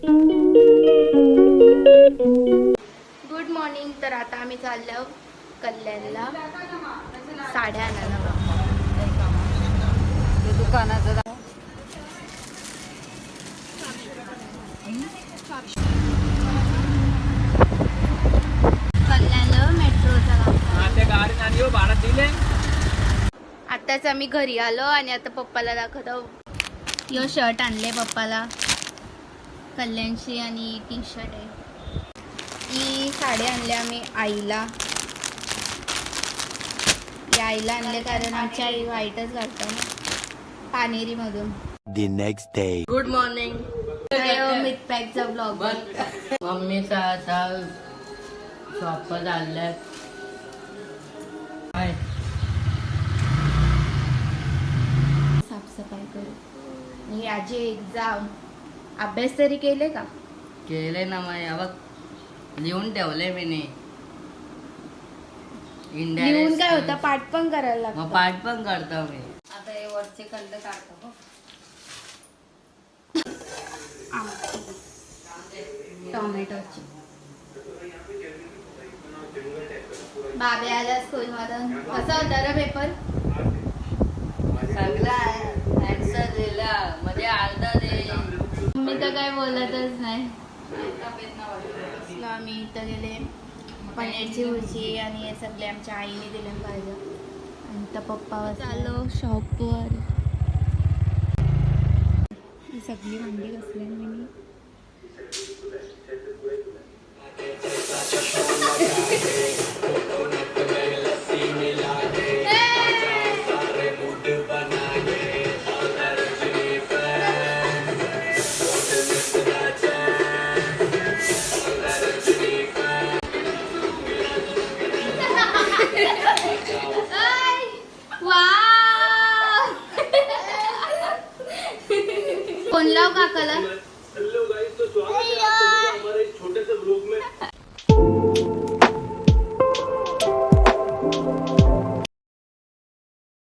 Good morning. तर आता आम्ही चाललो कल्याणला साड्या आणायला. दुकानाचं कल्याणला मेट्रोचा भाडा दिले. आताच आम्ही घरी आलो आणि आता पप्पाला दाखवतो. यो शर्ट आणले पप्पाला कल्याणची आणि टी शर्ट आहे. ही साडी आणली आम्ही आईला. या आईला आणले कारण आमची आई व्हाईटच घालते ना पानेरी मधून. The next day. Good morning. Meat पॅकचा ब्लॉग. मम्मीचा आता शॉप झालं. साफसफाई करू. ही आजी एक्झाम अभ्यास तरी केले का? केले ना मग बघ लिहून ठेवले मी नी. लिहून काय होता पाठ पण करायला मग लागतो. पाठ पण करतो मी. आता हे वरचे कंद काढतो. टोमॅटोची. बाबे आला स्कूल मधून. कसा होता रे पेपर? सगळा आन्सर दिला म्हणजे अर्धा दे. मी तर काय बोलतच नाही. आम्ही इथं गेले पनीरची भुर्जी आणि हे सगळे आमच्या आईने दिले पाहिजे. आणि तर पप्पा चाललो शॉपवर. ही सगळी भांडी घासली मी. फोन लाव काकाला. हेलो गाइस, तो स्वागत है आप सभी का हमारे छोटे से ब्लॉग में.